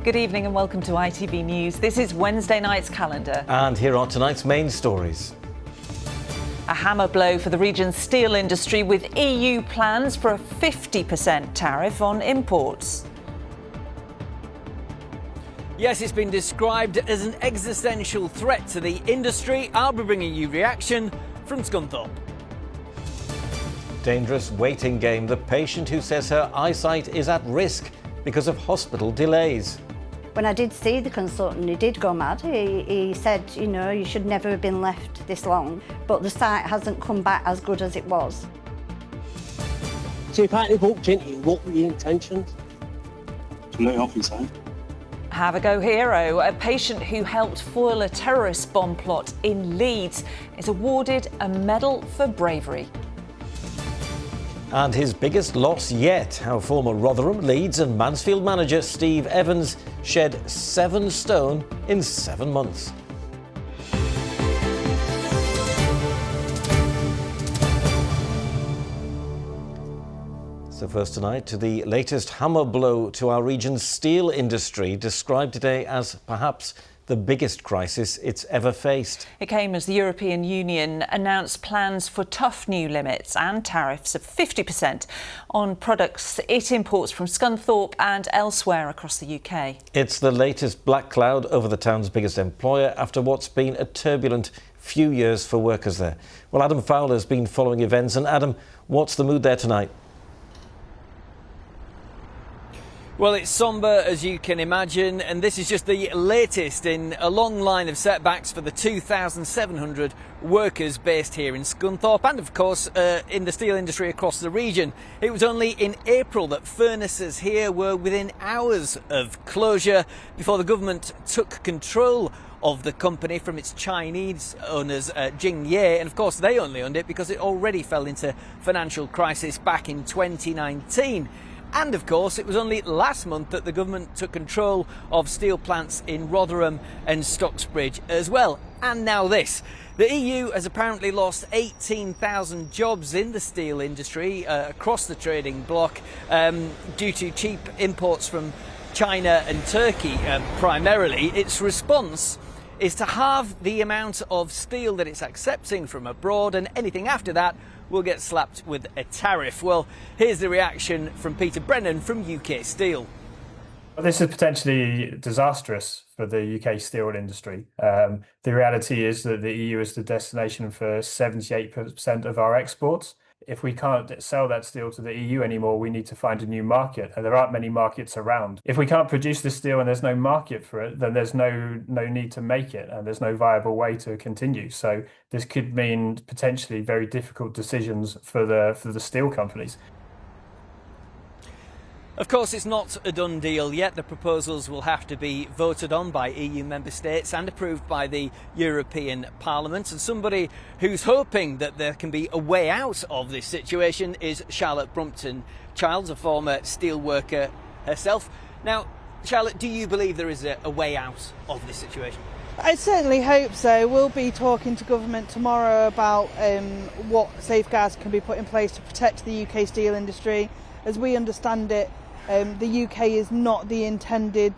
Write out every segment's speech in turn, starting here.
Good evening and welcome to ITV News. This is Wednesday night's calendar. And here are tonight's main stories. A hammer blow for the region's steel industry with EU plans for a 50% tariff on imports. Yes, it's been described as an existential threat to the industry. I'll be bringing you reaction from Scunthorpe. Dangerous waiting game. The patient who says her eyesight is at risk because of hospital delays. When I did see the consultant, he did go mad. He said, you know, you should never have been left this long, but the sight hasn't come back as good as it was. So if I walked into you, what were your intentions? To let you off inside. Have a go hero. A patient who helped foil a terrorist bomb plot in Leeds is awarded a medal for bravery. And his biggest loss yet, how former Rotherham, Leeds and Mansfield manager Steve Evans shed 7 stone in 7 months. So first tonight to the latest hammer blow to our region's steel industry, described today as perhaps the biggest crisis it's ever faced. It came as the European Union announced plans for tough new limits and tariffs of 50% on products it imports from Scunthorpe and elsewhere across the UK. It's the latest black cloud over the town's biggest employer after what's been a turbulent few years for workers there. Well, Adam Fowler's been following events. And Adam, what's the mood there tonight? Well, it's sombre, as you can imagine, and this is just the latest in a long line of setbacks for the 2,700 workers based here in Scunthorpe and, of course, in the steel industry across the region. It was only in April that furnaces here were within hours of closure before the government took control of the company from its Chinese owners, Jingye, and of course they only owned it because it already fell into financial crisis back in 2019. And of course, it was only last month that the government took control of steel plants in Rotherham and Stocksbridge as well. And now this. The EU has apparently lost 18,000 jobs in the steel industry across the trading bloc due to cheap imports from China and Turkey primarily. Its response is to halve the amount of steel that it's accepting from abroad, and anything after that will get slapped with a tariff. Well, here's the reaction from Peter Brennan from UK Steel. This is potentially disastrous for the UK steel industry. The reality is that the EU is the destination for 78% of our exports. If we can't sell that steel to the EU anymore, we need to find a new market, and there aren't many markets around. If we can't produce the steel and there's no market for it, then there's no need to make it, and there's no viable way to continue. So this could mean potentially very difficult decisions for the steel companies. Of course, it's not a done deal yet. The proposals will have to be voted on by EU member states and approved by the European Parliament. And somebody who's hoping that there can be a way out of this situation is Charlotte Brumpton-Childs, a former steel worker herself. Now, Charlotte, do you believe there is a way out of this situation? I certainly hope so. We'll be talking to government tomorrow about what safeguards can be put in place to protect the UK steel industry. As we understand it, the UK is not the intended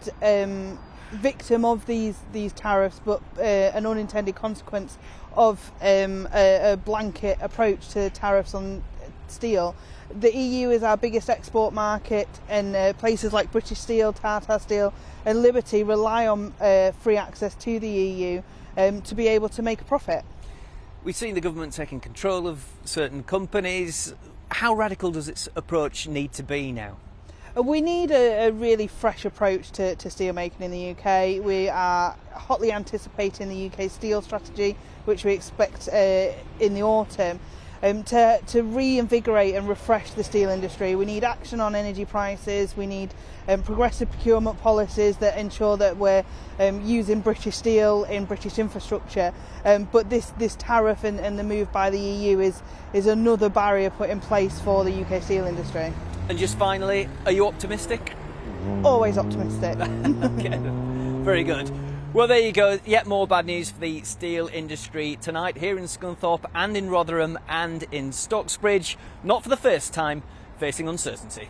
victim of these tariffs, but an unintended consequence of a blanket approach to tariffs on steel. The EU is our biggest export market, and places like British Steel, Tata Steel and Liberty rely on free access to the EU to be able to make a profit. We've seen the government taking control of certain companies. How radical does its approach need to be now? We need a really fresh approach to steelmaking in the UK. We are hotly anticipating the UK steel strategy, which we expect in the autumn, to reinvigorate and refresh the steel industry. We need action on energy prices. We need progressive procurement policies that ensure that we're using British steel in British infrastructure. But this tariff and the move by the EU is another barrier put in place for the UK steel industry. And just finally, are you optimistic? Always optimistic. Okay, very good. Well, there you go. Yet more bad news for the steel industry tonight here in Scunthorpe and in Rotherham and in Stocksbridge. Not for the first time, facing uncertainty.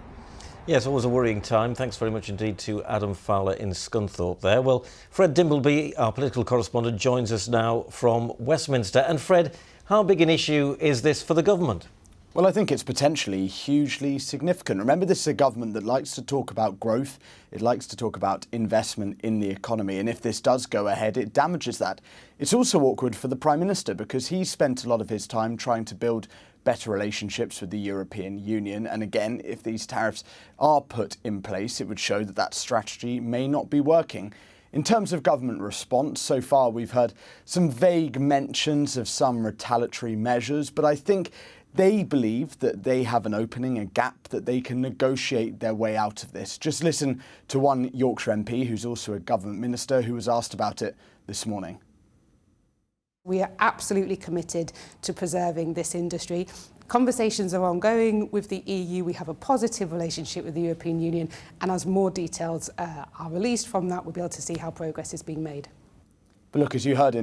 Yes, always a worrying time. Thanks very much indeed to Adam Fowler in Scunthorpe there. Well, Fred Dimbleby, our political correspondent, joins us now from Westminster. And Fred, how big an issue is this for the government? Well, I think it's potentially hugely significant. Remember, this is a government that likes to talk about growth. It likes to talk about investment in the economy. And if this does go ahead, it damages that. It's also awkward for the Prime Minister because he spent a lot of his time trying to build better relationships with the European Union. And again, if these tariffs are put in place, it would show that that strategy may not be working. In terms of government response, so far we've heard some vague mentions of some retaliatory measures, but I think they believe that they have an opening, a gap, that they can negotiate their way out of this. Just listen to one Yorkshire MP who's also a government minister who was asked about it this morning. We are absolutely committed to preserving this industry. Conversations are ongoing with the EU. We have a positive relationship with the European Union, and as more details are released from that, we'll be able to see how progress is being made. But look, as you heard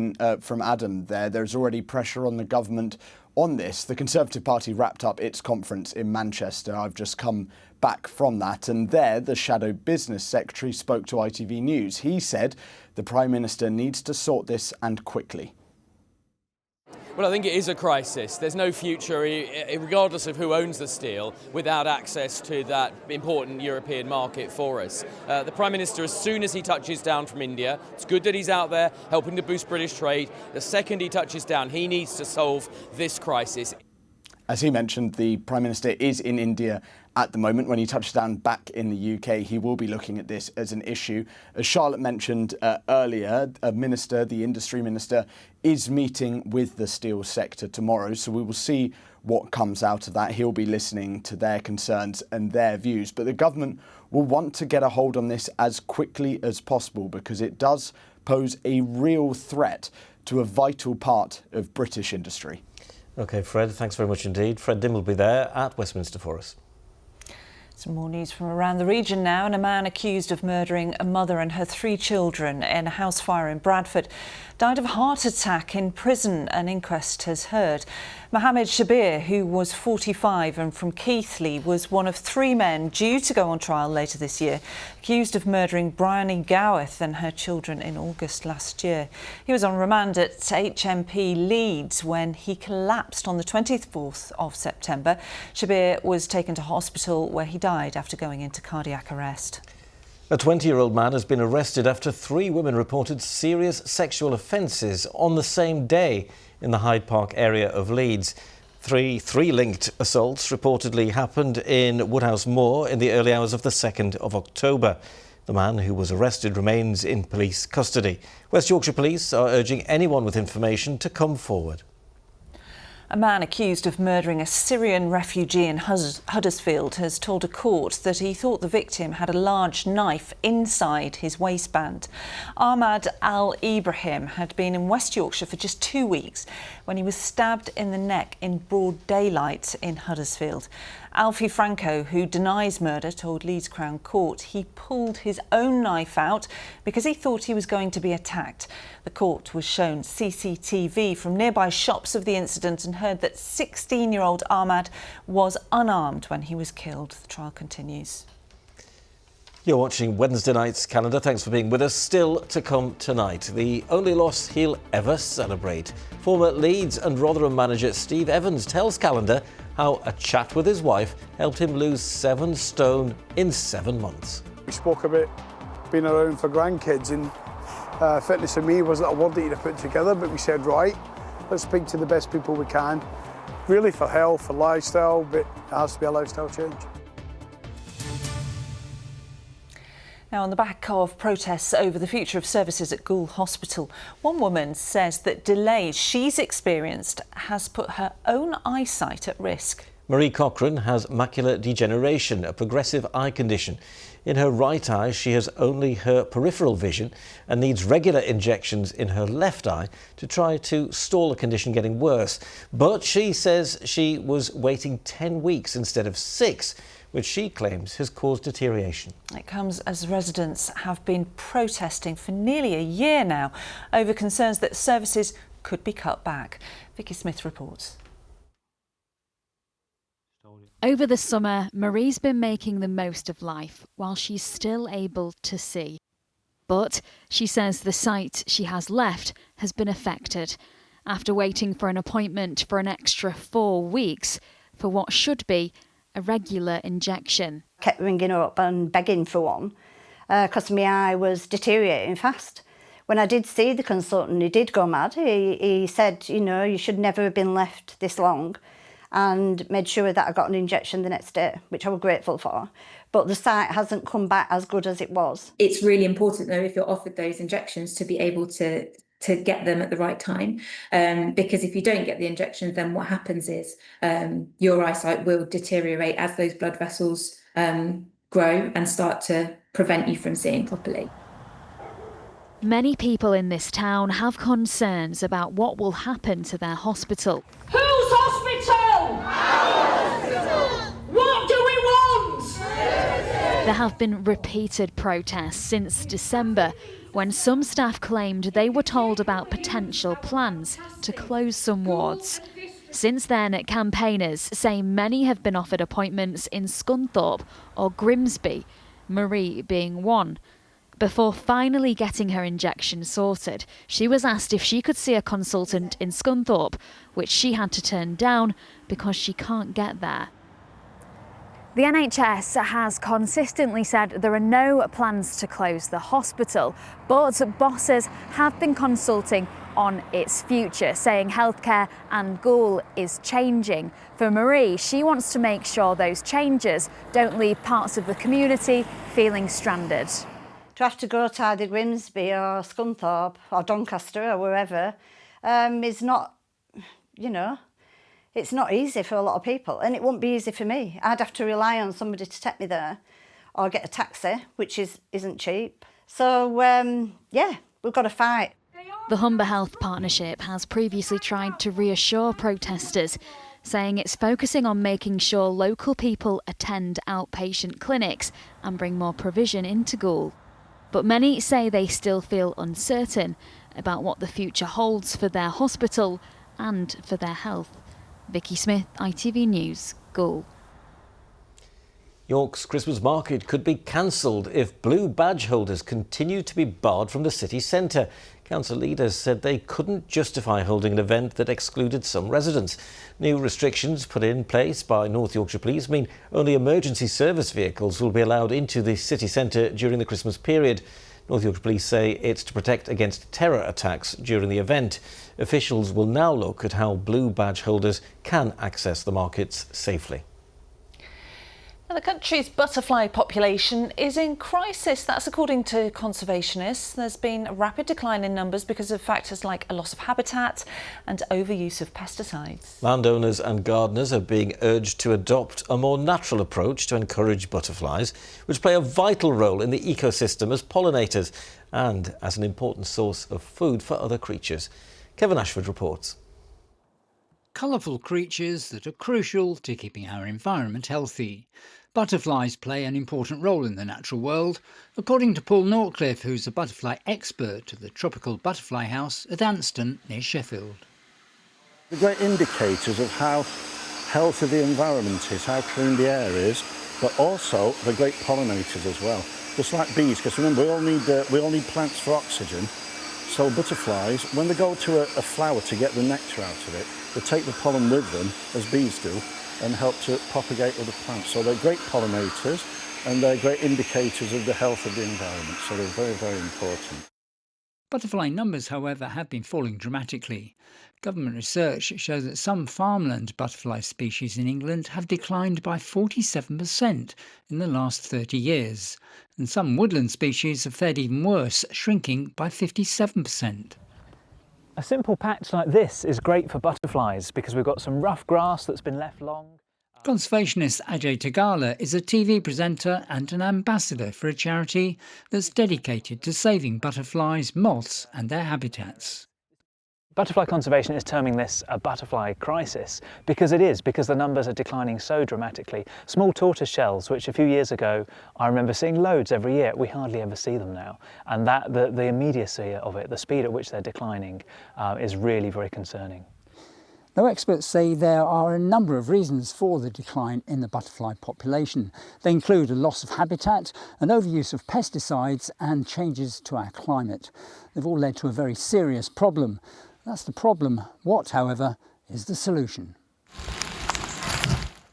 from Adam there's already pressure on the government on this. The Conservative Party wrapped up its conference in Manchester. I've just come back from that, and there the Shadow Business Secretary spoke to ITV News. He said the Prime Minister needs to sort this, and quickly. Well, I think it is a crisis. There's no future, regardless of who owns the steel, without access to that important European market for us. The Prime Minister, as soon as he touches down from India, it's good that he's out there helping to boost British trade. The second he touches down, he needs to solve this crisis. As he mentioned, the Prime Minister is in India at the moment. When he touches down back in the UK, he will be looking at this as an issue. As Charlotte mentioned earlier, the industry minister, is meeting with the steel sector tomorrow. So we will see what comes out of that. He'll be listening to their concerns and their views. But the government will want to get a hold on this as quickly as possible because it does pose a real threat to a vital part of British industry. OK, Fred, thanks very much indeed. Fred Dimbleby there at Westminster for us. Some more news from around the region now, and a man accused of murdering a mother and her 3 children in a house fire in Bradford died of a heart attack in prison, an inquest has heard. Mohammed Shabir, who was 45 and from Keighley, was one of 3 men due to go on trial later this year, accused of murdering Bryony Gowith and her children in August last year. He was on remand at HMP Leeds when he collapsed on the 24th of September. Shabir was taken to hospital where he died after going into cardiac arrest. A 20-year-old man has been arrested after 3 women reported serious sexual offences on the same day in the Hyde Park area of Leeds. Three linked assaults reportedly happened in Woodhouse Moor in the early hours of the 2nd of October. The man who was arrested remains in police custody. West Yorkshire Police are urging anyone with information to come forward. A man accused of murdering a Syrian refugee in Huddersfield has told a court that he thought the victim had a large knife inside his waistband. Ahmad Al-Ibrahim had been in West Yorkshire for just 2 weeks when he was stabbed in the neck in broad daylight in Huddersfield. Alfie Franco, who denies murder, told Leeds Crown Court he pulled his own knife out because he thought he was going to be attacked. The court was shown CCTV from nearby shops of the incident and heard that 16-year-old Ahmad was unarmed when he was killed. The trial continues. You're watching Wednesday night's calendar. Thanks for being with us. Still to come tonight, the only loss he'll ever celebrate. Former Leeds and Rotherham manager Steve Evans tells Calendar how a chat with his wife helped him lose 7 stone in 7 months. We spoke about being around for grandkids, and fitness for me wasn't a word that you'd have put together, but we said, right, let's speak to the best people we can, really for health, for lifestyle, but it has to be a lifestyle change. Now, on the back of protests over the future of services at Goole Hospital, one woman says that delays she's experienced has put her own eyesight at risk. Marie Cochrane has macular degeneration, a progressive eye condition. In her right eye, she has only her peripheral vision and needs regular injections in her left eye to try to stall the condition getting worse. But she says she was waiting 10 weeks instead of 6, which she claims has caused deterioration. It comes as residents have been protesting for nearly a year now over concerns that services could be cut back. Vicky Smith reports. Over the summer, Marie's been making the most of life while she's still able to see. But she says the sight she has left has been affected after waiting for an appointment for an extra 4 weeks for what should be a regular injection. Kept ringing up and begging for one because my eye was deteriorating fast. When I did see the consultant, he did go mad. He said, you know, you should never have been left this long, and made sure that I got an injection the next day, which I was grateful for. But the sight hasn't come back as good as it was. It's really important, though, if you're offered those injections, to be able to get them at the right time. Because if you don't get the injections, then what happens is your eyesight will deteriorate as those blood vessels grow and start to prevent you from seeing properly. Many people in this town have concerns about what will happen to their hospital. Whose hospital? Our hospital! What do we want? There have been repeated protests since December, when some staff claimed they were told about potential plans to close some wards. Since then, campaigners say many have been offered appointments in Scunthorpe or Grimsby, Marie being one. Before finally getting her injection sorted, she was asked if she could see a consultant in Scunthorpe, which she had to turn down because she can't get there. The NHS has consistently said there are no plans to close the hospital, but bosses have been consulting on its future, saying healthcare and Goole is changing. For Marie, she wants to make sure those changes don't leave parts of the community feeling stranded. To have to go to either Grimsby or Scunthorpe or Doncaster or wherever is not, you know, it's not easy for a lot of people, and it won't be easy for me. I'd have to rely on somebody to take me there or get a taxi, which isn't cheap. So, yeah, we've got to fight. The Humber Health Partnership has previously tried to reassure protesters, saying it's focusing on making sure local people attend outpatient clinics and bring more provision into Goole. But many say they still feel uncertain about what the future holds for their hospital and for their health. Vicky Smith, ITV News, Goole. York's Christmas market could be cancelled if blue badge holders continue to be barred from the city centre. Council leaders said they couldn't justify holding an event that excluded some residents. New restrictions put in place by North Yorkshire Police mean only emergency service vehicles will be allowed into the city centre during the Christmas period. North Yorkshire Police say it's to protect against terror attacks during the event. Officials will now look at how blue badge holders can access the markets safely. Now, the country's butterfly population is in crisis. That's according to conservationists. There's been a rapid decline in numbers because of factors like a loss of habitat and overuse of pesticides. Landowners and gardeners are being urged to adopt a more natural approach to encourage butterflies, which play a vital role in the ecosystem as pollinators and as an important source of food for other creatures. Kevin Ashford reports. Colourful creatures that are crucial to keeping our environment healthy. Butterflies play an important role in the natural world, according to Paul Norcliffe, who's a butterfly expert at the Tropical Butterfly House at Anston, near Sheffield. The great indicators of how healthy the environment is, how clean the air is, but also the great pollinators as well. Just like bees, because remember, we all need plants for oxygen. So butterflies, when they go to a flower to get the nectar out of it, they take the pollen with them, as bees do, and help to propagate other plants. So they're great pollinators and they're great indicators of the health of the environment. So they're very, very important. Butterfly numbers, however, have been falling dramatically. Government research shows that some farmland butterfly species in England have declined by 47% in the last 30 years, and some woodland species have fared even worse, shrinking by 57%. A simple patch like this is great for butterflies because we've got some rough grass that's been left long. Conservationist Ajay Tagala is a TV presenter and an ambassador for a charity that's dedicated to saving butterflies, moths and their habitats. Butterfly conservation is terming this a butterfly crisis because the numbers are declining so dramatically. Small tortoise shells, which a few years ago I remember seeing loads every year, we hardly ever see them now. And that the immediacy of it, the speed at which they're declining, is really very concerning. Though experts say there are a number of reasons for the decline in the butterfly population. They include a loss of habitat, an overuse of pesticides and changes to our climate. They've all led to a very serious problem. That's the problem. What, however, is the solution?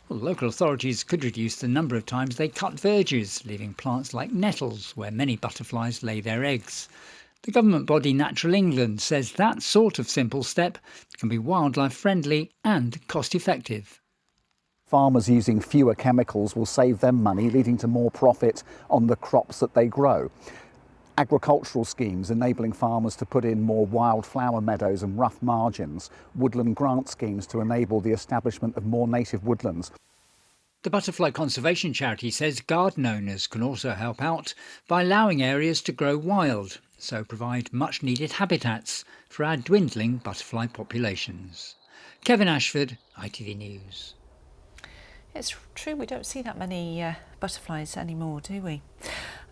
Well, local authorities could reduce the number of times they cut verges, leaving plants like nettles where many butterflies lay their eggs. The government body Natural England says that sort of simple step can be wildlife friendly and cost effective. Farmers using fewer chemicals will save them money, leading to more profit on the crops that they grow. Agricultural schemes enabling farmers to put in more wildflower meadows and rough margins. Woodland grant schemes to enable the establishment of more native woodlands. The butterfly conservation charity says garden owners can also help out by allowing areas to grow wild, so provide much needed habitats for our dwindling butterfly populations. Kevin Ashford, ITV News. It's true, we don't see that many butterflies anymore, do we?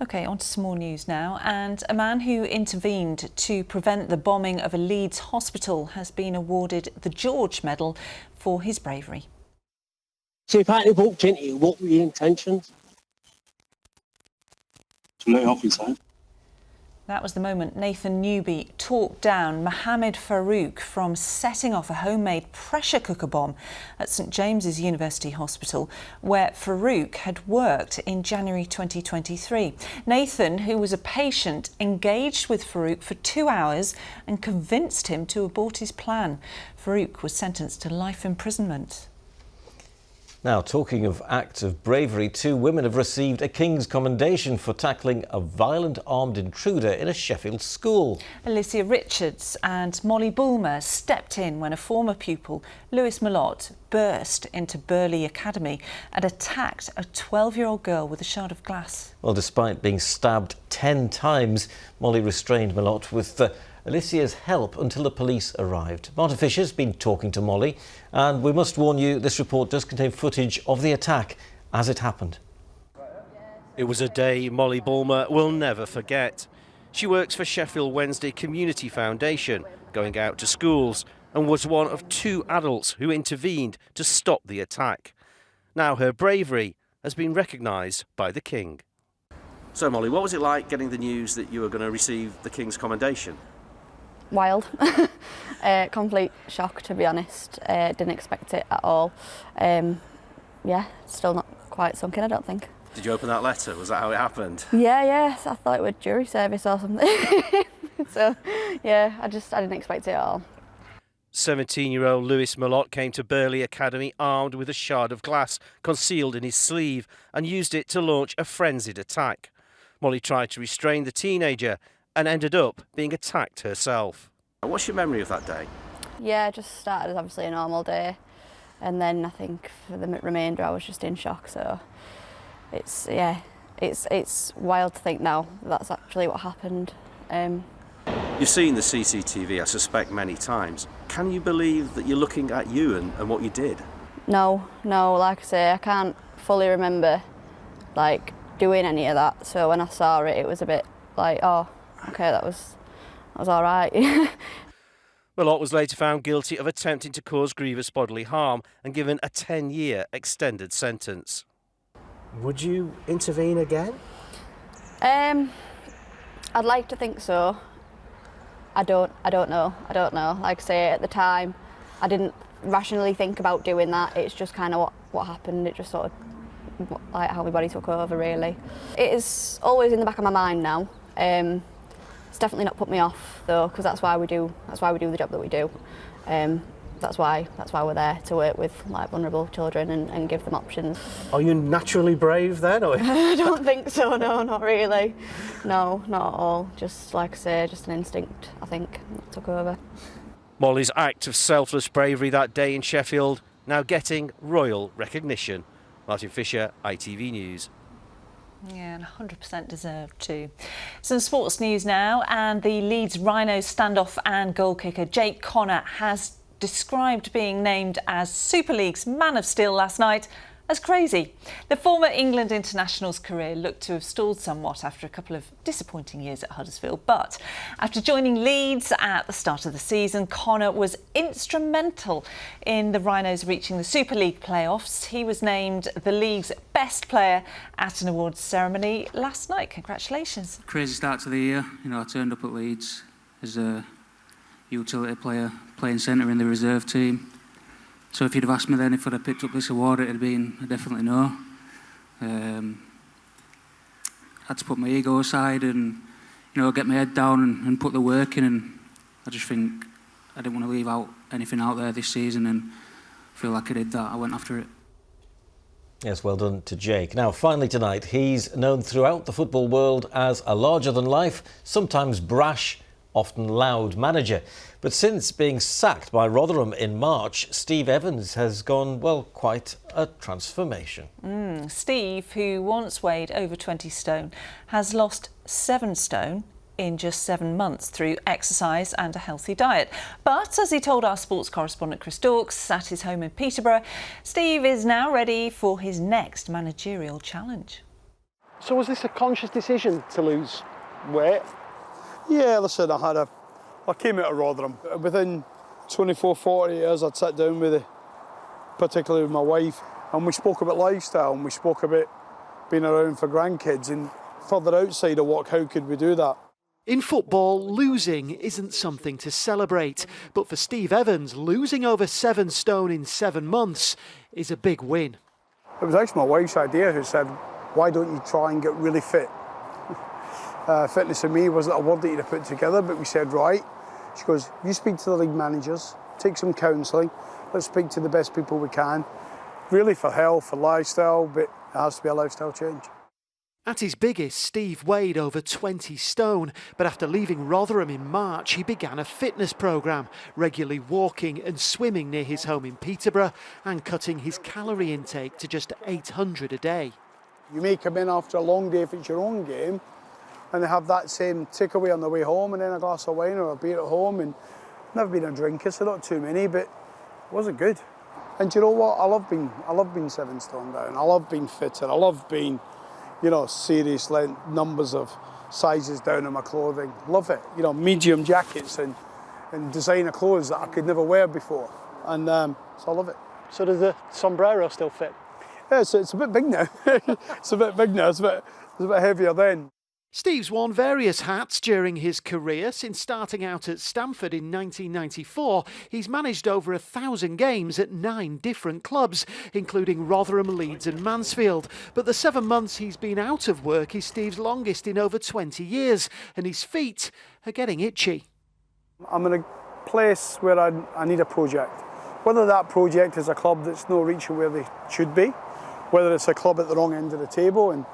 OK, on to some more news now. And a man who intervened to prevent the bombing of a Leeds hospital has been awarded the George Medal for his bravery. So if I had walked into you, what were your intentions? To let it off inside. That was the moment Nathan Newby talked down Mohammed Farouk from setting off a homemade pressure cooker bomb at St James's University Hospital, where Farouk had worked in January 2023. Nathan, who was a patient, engaged with Farouk for 2 hours and convinced him to abort his plan. Farouk was sentenced to life imprisonment. Now, talking of acts of bravery, 2 women have received a King's Commendation for tackling a violent armed intruder in a Sheffield school. Alicia Richards and Molly Bulmer stepped in when a former pupil, Lewis Malott, burst into Burley Academy and attacked a 12-year-old girl with a shard of glass. Well, despite being stabbed 10 times, Molly restrained Malott with Alicia's help until the police arrived. Martin Fisher's been talking to Molly, and we must warn you, this report does contain footage of the attack as it happened. It was a day Molly Bulmer will never forget. She works for Sheffield Wednesday Community Foundation, going out to schools, and was one of 2 adults who intervened to stop the attack. Now her bravery has been recognised by the King. So Molly, what was it like getting the news that you were going to receive the King's Commendation? Wild. Complete shock, to be honest. Didn't expect it at all. Yeah, still not quite sunk in, I don't think. Did you open that letter? Was that how it happened? Yeah, I thought it was jury service or something. So, yeah, I didn't expect it at all. 17-year-old Lewis Malott came to Burley Academy armed with a shard of glass concealed in his sleeve and used it to launch a frenzied attack. Molly tried to restrain the teenager and ended up being attacked herself. What's your memory of that day? Yeah, just started as obviously a normal day, and then I think for the remainder I was just in shock. So it's wild to think now that's actually what happened. You've seen the CCTV, I suspect, many times. Can you believe that you're looking at you and what you did? No, like I say, I can't fully remember like doing any of that. So when I saw it, it was a bit like, oh, okay, that was all right. Malott was later found guilty of attempting to cause grievous bodily harm and given a 10-year extended sentence. Would you intervene again? I'd like to think so. I don't know. Like I say, at the time, I didn't rationally think about doing that. It's just kind of what happened. It just sort of like how my body took over, really. It is always in the back of my mind now. It's definitely not put me off though, because that's why we do the job that we do. That's why we're there, to work with like vulnerable children and give them options. Are you naturally brave then? Or? I don't think so, no, not really. No, not at all. Just like I say, just an instinct, I think, that took over. Molly's act of selfless bravery that day in Sheffield now getting royal recognition. Martin Fisher, ITV News. Yeah, and 100% deserved too. Some sports news now, and the Leeds Rhinos standoff and goal kicker Jake Connor has described being named as Super League's Man of Steel last night as crazy. The former England international's career looked to have stalled somewhat after a couple of disappointing years at Huddersfield, but after joining Leeds at the start of the season, Connor was instrumental in the Rhinos reaching the Super League playoffs. He was named the league's best player at an awards ceremony last night. Congratulations. Crazy start to the year. I turned up at Leeds as a utility player, playing centre in the reserve team. So if you'd have asked me then if I'd have picked up this award, it'd have been a definitely no. I had to put my ego aside and, get my head down and put the work in. And I just think I didn't want to leave out anything out there this season, and I feel like I did that. I went after it. Yes, well done to Jake. Now, finally tonight, he's known throughout the football world as a larger-than-life, sometimes brash, often loud manager. But since being sacked by Rotherham in March, Steve Evans has gone, well, quite a transformation. Steve, who once weighed over 20 stone, has lost 7 stone in just 7 months through exercise and a healthy diet. But as he told our sports correspondent Chris Dawkes at his home in Peterborough, Steve is now ready for his next managerial challenge. So was this a conscious decision to lose weight? Yeah, listen, I came out of Rotherham. Within 24, 40 years, I'd sat down particularly with my wife, and we spoke about lifestyle, and we spoke about being around for grandkids, and further outside of work, how could we do that? In football, losing isn't something to celebrate, but for Steve Evans, losing over 7 stone in 7 months is a big win. It was actually my wife's idea, who said, why don't you try and get really fit? Fitness for me wasn't a word that you'd have put together, but we said, right. She goes, you speak to the league managers, take some counselling, let's speak to the best people we can, really for health, for lifestyle, but it has to be a lifestyle change. At his biggest, Steve weighed over 20 stone, but after leaving Rotherham in March, he began a fitness programme, regularly walking and swimming near his home in Peterborough and cutting his calorie intake to just 800 a day. You may come in after a long day if it's your own game, and they have that same takeaway on the way home, and then a glass of wine or a beer at home, and never been a drinker, so not too many, but it wasn't good. And do you know what? I love being 7 stone down. I love being fitter. I love being, serious numbers of sizes down in my clothing. Love it. Medium jackets and designer clothes that I could never wear before. And so I love it. So does the sombrero still fit? Yeah, it's a bit big now. It's a bit big now. It's a bit heavier then. Steve's worn various hats during his career. Since starting out at Stamford in 1994, he's managed over 1,000 games at 9 different clubs, including Rotherham, Leeds and Mansfield. But the 7 months he's been out of work is Steve's longest in over 20 years, and his feet are getting itchy. I'm in a place where I need a project. Whether that project is a club that's not reaching where they should be, whether it's a club at the wrong end of the table and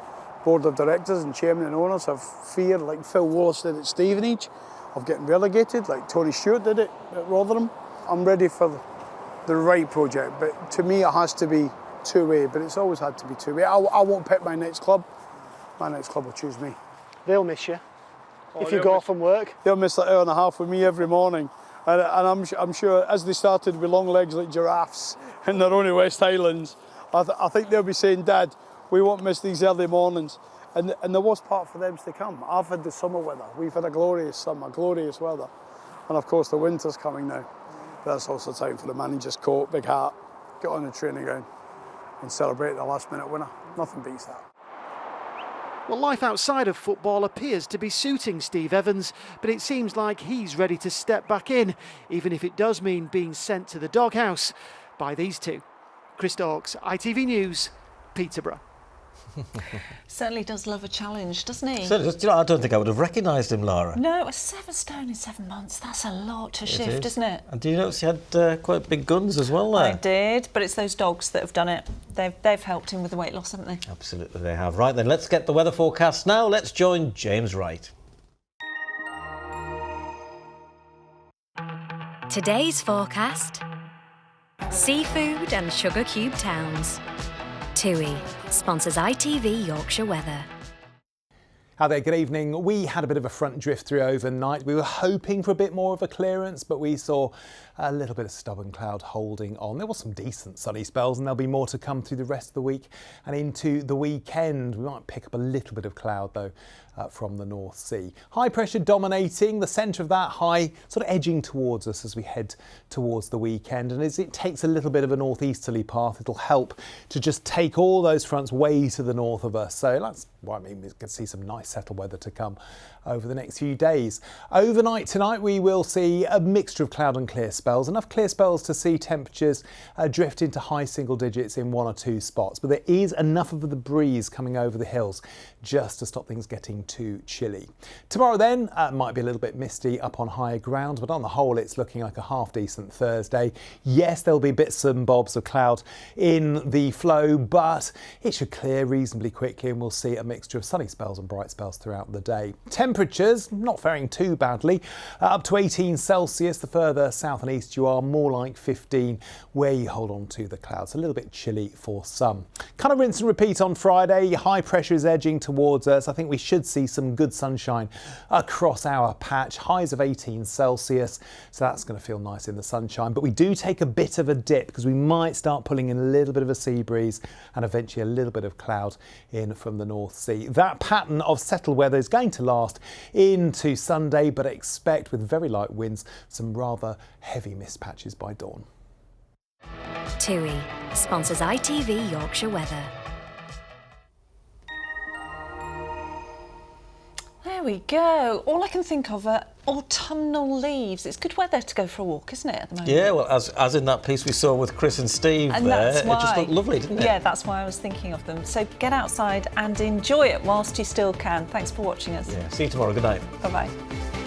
board of directors and chairman and owners have fear, like Phil Wallace did at Stevenage, of getting relegated, like Tony Stewart did it at Rotherham. I'm ready for the right project, but to me it has to be two-way, but it's always had to be two-way. I won't pick my next club. My next club will choose me. They'll miss you if you go off from work. They'll miss that hour and a half with me every morning. And I'm sure as they started with long legs like giraffes in their own West Highlands, I think they'll be saying, Dad, we won't miss these early mornings. And the worst part for them is to come. I've had the summer weather. We've had a glorious summer, glorious weather. And of course the winter's coming now. But that's also time for the manager's coat, big hat, get on the training ground and celebrate the last minute winner. Nothing beats that. Well, life outside of football appears to be suiting Steve Evans, but it seems like he's ready to step back in, even if it does mean being sent to the doghouse by these two. Chris Dawkes, ITV News, Peterborough. Certainly does love a challenge, doesn't he? I don't think I would have recognised him, Lara. No, 7 stone in 7 months. That's a lot to shift, isn't it? And do you notice he had quite big guns as well there? I did, but it's those dogs that have done it. They've helped him with the weight loss, haven't they? Absolutely they have. Right then, let's get the weather forecast now. Let's join James Wright. Today's forecast: seafood and sugar cube towns. TUI sponsors ITV Yorkshire Weather. Hi there, good evening. We had a bit of a front drift through overnight. We were hoping for a bit more of a clearance, but we saw a little bit of stubborn cloud holding on. There was some decent sunny spells, and there'll be more to come through the rest of the week and into the weekend. We might pick up a little bit of cloud though from the North Sea. High pressure dominating, the centre of that high sort of edging towards us as we head towards the weekend. And as it takes a little bit of a northeasterly path, it'll help to just take all those fronts way to the north of us. So that's what I mean, we can see some nice settled weather to come over the next few days. Overnight tonight we will see a mixture of cloud and clear spells, enough clear spells to see temperatures drift into high single digits in one or two spots, but there is enough of the breeze coming over the hills just to stop things getting too chilly. Tomorrow then might be a little bit misty up on higher ground, but on the whole it's looking like a half decent Thursday. Yes, there'll be bits and bobs of cloud in the flow, but it should clear reasonably quickly and we'll see a mixture of sunny spells and bright spells throughout the day. Temperatures not faring too badly, up to 18 Celsius. The further south and east you are, more like 15 where you hold on to the clouds. A little bit chilly for some. Kind of rinse and repeat on Friday. High pressure is edging towards us. I think we should see some good sunshine across our patch. Highs of 18 Celsius, so that's going to feel nice in the sunshine. But we do take a bit of a dip because we might start pulling in a little bit of a sea breeze and eventually a little bit of cloud in from the North Sea. That pattern of settled weather is going to last into Sunday, but expect with very light winds some rather heavy mist patches by dawn. TUI sponsors ITV Yorkshire Weather. There we go. All I can think of are autumnal leaves. It's good weather to go for a walk, isn't it, at the moment? Yeah, well, as in that piece we saw with Chris and Steve And there, that's why, it just looked lovely, didn't it? Yeah, that's why I was thinking of them. So get outside and enjoy it whilst you still can. Thanks for watching us. Yeah, see you tomorrow. Good night. Bye-bye.